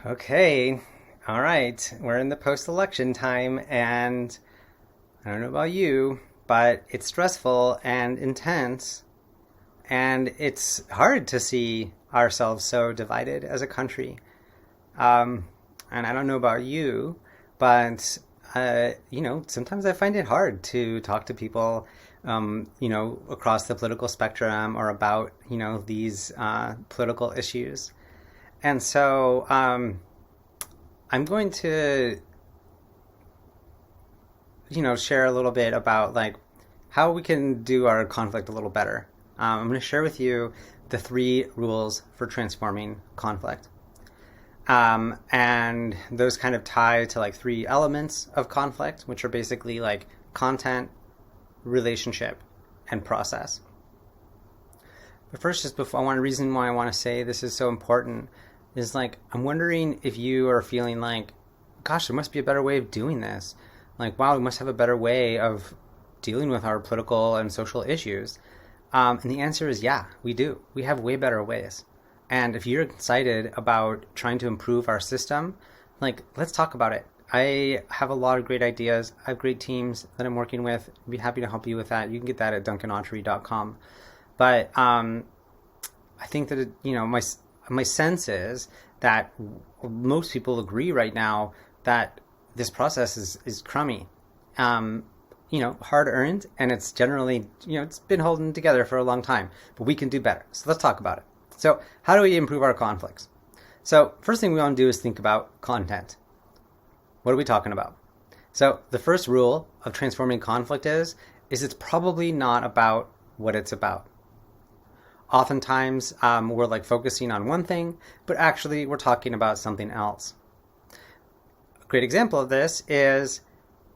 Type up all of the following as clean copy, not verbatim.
Okay, all right. We're in the post-election time, and I don't know about you, but it's stressful and intense, and it's hard to see ourselves so divided as a country. Um, and I don't know about you, but sometimes I find it hard to talk to people, across the political spectrum or about, these political issues. And so I'm going to, share a little bit about like how we can do our conflict a little better. I'm going to share with you the 3 rules for transforming conflict. And those kind of tie to like 3 elements of conflict, which are basically like content, relationship, and process. But first, just before, reason why I want to say this is so important is like, I'm wondering if you are feeling like, gosh, there must be a better way of doing this. Like, wow, we must have a better way of dealing with our political and social issues. And the answer is, yeah, we do. We have way better ways. And if you're excited about trying to improve our system, like, let's talk about it. I have a lot of great ideas. I have great teams that I'm working with. I'd be happy to help you with that. You can get that at duncanautry.com. But I think that, my sense is that most people agree right now that this process is crummy, hard earned, and it's generally, it's been holding together for a long time, but we can do better. So let's talk about it. So how do we improve our conflicts? So first thing we want to do is think about content. What are we talking about? So the first rule of transforming conflict is it's probably not about what it's about. Oftentimes, we're like focusing on one thing, but actually we're talking about something else. A great example of this is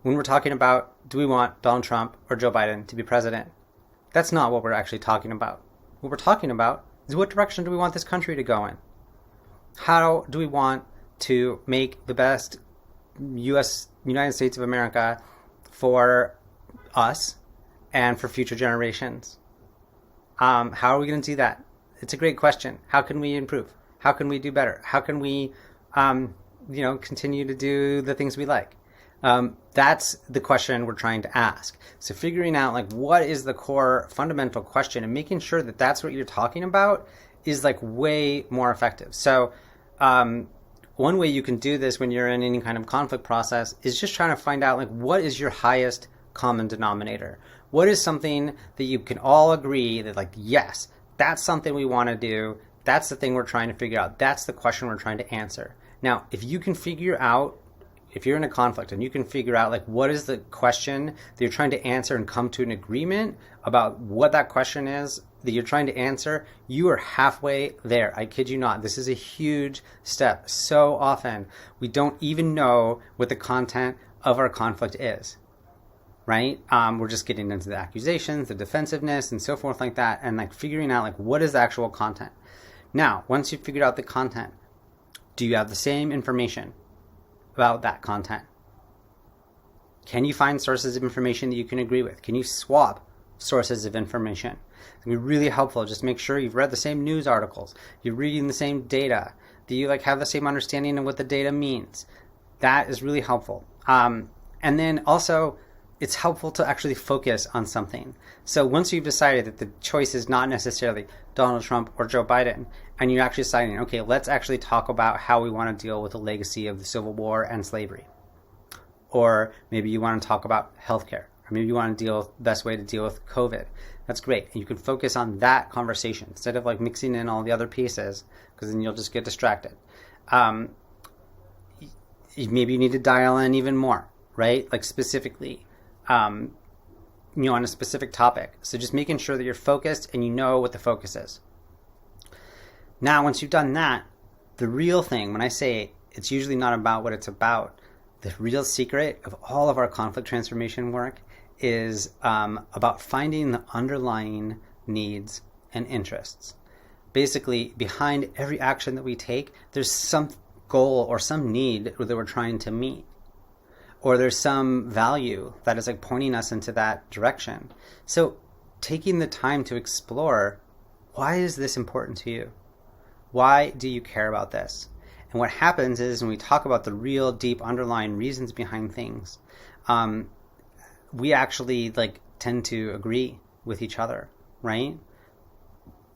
when we're talking about, do we want Donald Trump or Joe Biden to be president? That's not what we're actually talking about. What we're talking about is what direction do we want this country to go in? How do we want to make the best United States of America for us and for future generations? How are we going to do that? It's a great question. How can we improve? How can we do better? How can we, continue to do the things we like? That's the question we're trying to ask. So figuring out like what is the core fundamental question and making sure that that's what you're talking about is like way more effective. So one way you can do this when you're in any kind of conflict process is just trying to find out like what is your highest common denominator? What is something that you can all agree that like, yes, that's something we want to do. That's the thing we're trying to figure out. That's the question we're trying to answer. Now, if you can figure out, if you're in a conflict and you can figure out like what is the question that you're trying to answer and come to an agreement about what that question is that you're trying to answer, you are halfway there. I kid you not. This is a huge step. So often we don't even know what the content of our conflict is. Right? We're just getting into the accusations, the defensiveness, and so forth like that, and like figuring out like what is the actual content. Now, once you've figured out the content, do you have the same information about that content? Can you find sources of information that you can agree with? Can you swap sources of information? It's going to be really helpful. Just make sure you've read the same news articles, you're reading the same data, that you like have the same understanding of what the data means. That is really helpful. And then also, it's helpful to actually focus on something. So once you've decided that the choice is not necessarily Donald Trump or Joe Biden, and you're actually deciding, okay, let's actually talk about how we want to deal with the legacy of the Civil War and slavery. Or maybe you want to talk about healthcare. Or maybe you want to deal with the best way to deal with COVID. That's great. And you can focus on that conversation instead of like mixing in all the other pieces, because then you'll just get distracted. Maybe you need to dial in even more, right? Like specifically, on a specific topic. So just making sure that you're focused and you know what the focus is. Now, once you've done that, the real thing, when I say it's usually not about what it's about, the real secret of all of our conflict transformation work is about finding the underlying needs and interests. Basically, behind every action that we take, there's some goal or some need that we're trying to meet. Or there's some value that is like pointing us into that direction. So taking the time to explore, why is this important to you? Why do you care about this? And what happens is when we talk about the real deep underlying reasons behind things, we actually like tend to agree with each other, right?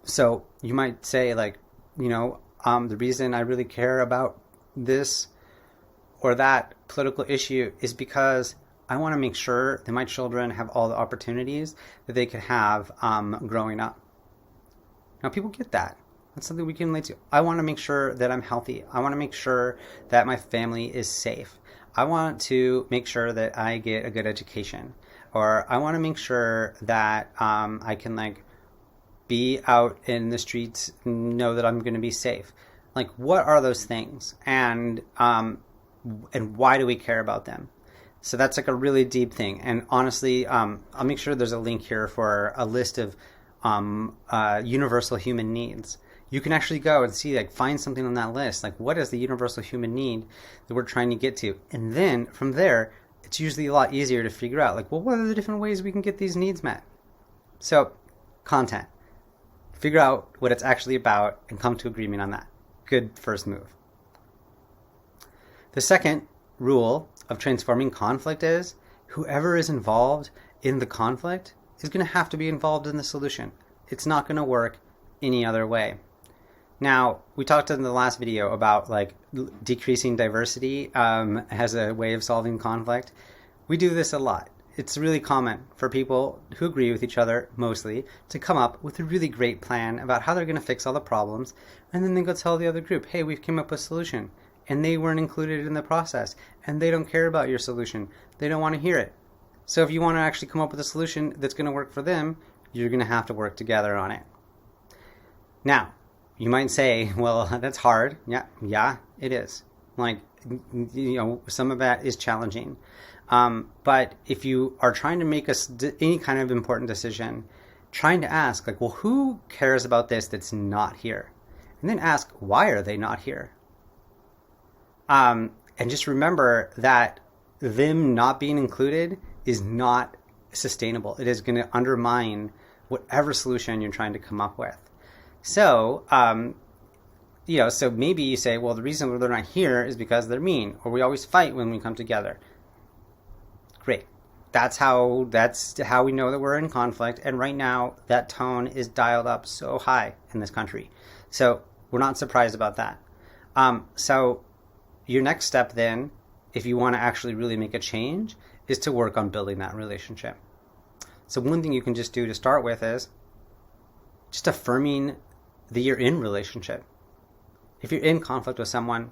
So you might say like, the reason I really care about this or that political issue is because I want to make sure that my children have all the opportunities that they could have growing up. Now, people get that. That's something we can relate to. I want to make sure that I'm healthy. I want to make sure that my family is safe. I want to make sure that I get a good education. Or I want to make sure that I can like be out in the streets and know that I'm going to be safe. Like, what are those things? And why do we care about them? So that's like a really deep thing. And honestly, I'll make sure there's a link here for a list of universal human needs. You can actually go and see, like, find something on that list. Like, what is the universal human need that we're trying to get to? And then from there, it's usually a lot easier to figure out, like, well, what are the different ways we can get these needs met? So, content. Figure out what it's actually about and come to agreement on that. Good first move. The second rule of transforming conflict is whoever is involved in the conflict is going to have to be involved in the solution. It's not going to work any other way. Now, we talked in the last video about like decreasing diversity as a way of solving conflict. We do this a lot. It's really common for people who agree with each other, mostly, to come up with a really great plan about how they're going to fix all the problems, and then they go tell the other group, hey, we've come up with a solution, and they weren't included in the process, and they don't care about your solution. They don't want to hear it. So if you want to actually come up with a solution that's going to work for them, you're going to have to work together on it. Now, you might say, well, that's hard. Yeah, it is. Like, some of that is challenging. But if you are trying to make any kind of important decision, trying to ask, like, well, who cares about this that's not here? And then ask, why are they not here? And just remember that them not being included is not sustainable. It is going to undermine whatever solution you're trying to come up with. So, so maybe you say, well, the reason they're not here is because they're mean, or we always fight when we come together. Great. That's how we know that we're in conflict. And right now, that tone is dialed up so high in this country. So we're not surprised about that. So your next step then, if you want to actually really make a change, is to work on building that relationship. So one thing you can just do to start with is just affirming that you're in relationship. If you're in conflict with someone,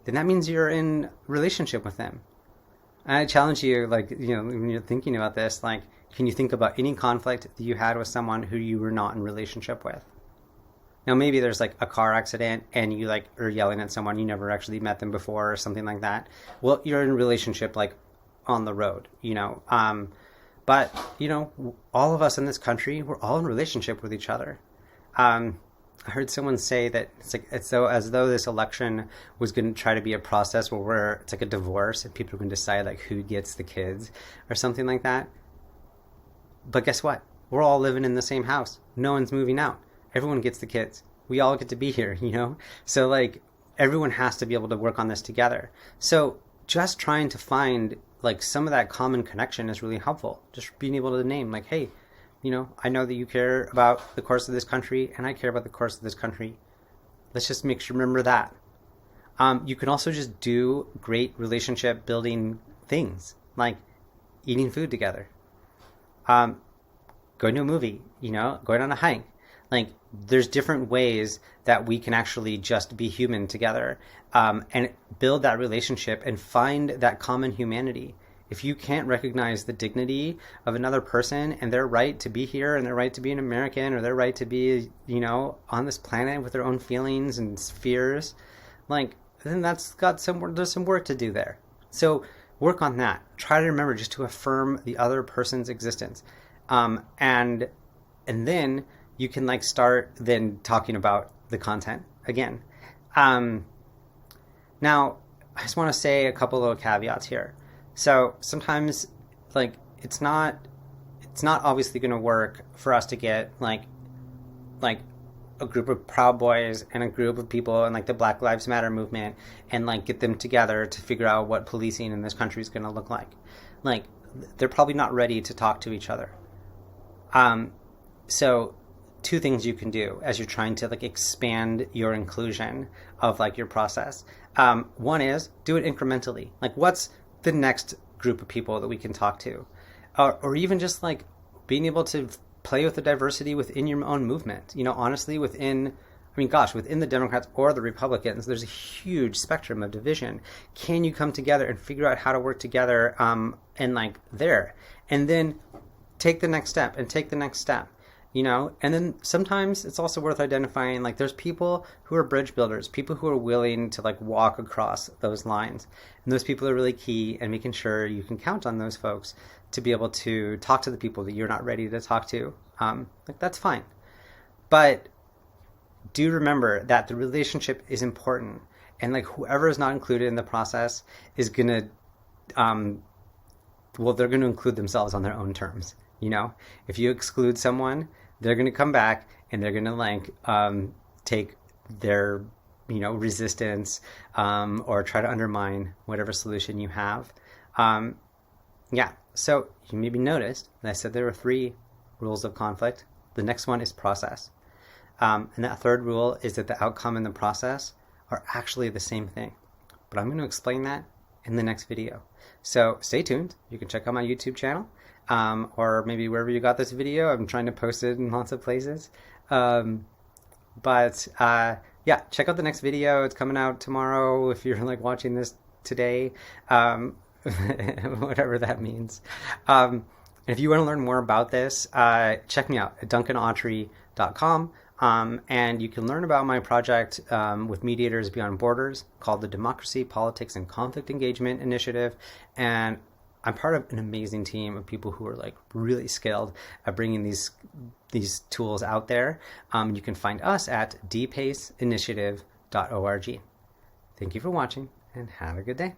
then that means you're in relationship with them. And I challenge you, like, when you're thinking about this, like, can you think about any conflict that you had with someone who you were not in relationship with? Now, maybe there's like a car accident and you like are yelling at someone, you never actually met them before or something like that. Well, you're in a relationship like on the road, But, all of us in this country, we're all in relationship with each other. I heard someone say that it's as though this election was going to try to be a process where it's like a divorce and people are going to decide like who gets the kids or something like that. But guess what? We're all living in the same house. No one's moving out. Everyone gets the kids. We all get to be here, So like everyone has to be able to work on this together. So just trying to find like some of that common connection is really helpful. Just being able to name like, hey, I know that you care about the course of this country and I care about the course of this country. Let's just remember that. You can also just do great relationship building things like eating food together, going to a movie, going on a hike. Like there's different ways that we can actually just be human together and build that relationship and find that common humanity. If you can't recognize the dignity of another person and their right to be here and their right to be an American or their right to be, on this planet with their own feelings and fears, like, then there's some work to do there. So work on that. Try to remember just to affirm the other person's existence. And then you can like start then talking about the content again. Now, I just want to say a couple little caveats here. So sometimes, like, it's not obviously going to work for us to get like a group of Proud Boys and a group of people in like the Black Lives Matter movement and like get them together to figure out what policing in this country is going to look like. Like, they're probably not ready to talk to each other. So two things you can do as you're trying to like expand your inclusion of like your process. One is do it incrementally. Like, what's the next group of people that we can talk to? Or even just like being able to play with the diversity within your own movement. You know, honestly, within the Democrats or the Republicans, there's a huge spectrum of division. Can you come together and figure out how to work together and like there? And then take the next step and take the next step, you know? And then sometimes it's also worth identifying, like, there's people who are bridge builders, people who are willing to like walk across those lines. And those people are really key, and making sure you can count on those folks to be able to talk to the people that you're not ready to talk to. Like, that's fine. But do remember that the relationship is important, and like whoever is not included in the process is gonna, they're gonna include themselves on their own terms. You know, if you exclude someone, they're gonna come back and they're gonna like take their, you know, resistance or try to undermine whatever solution you have. Yeah. So you maybe noticed that I said there were 3 rules of conflict. The next one is process. And that third rule is that the outcome and the process are actually the same thing. But I'm going to explain that in the next video. So stay tuned. You can check out my YouTube channel or maybe wherever you got this video. I'm trying to post it in lots of places. Yeah, check out the next video. It's coming out tomorrow if you're like watching this today. Whatever that means. If you want to learn more about this, check me out at duncanautry.com. And you can learn about my project with Mediators Beyond Borders called the Democracy, Politics, and Conflict Engagement Initiative. And I'm part of an amazing team of people who are like really skilled at bringing these tools out there. You can find us at dpaceinitiative.org. Thank you for watching, and have a good day.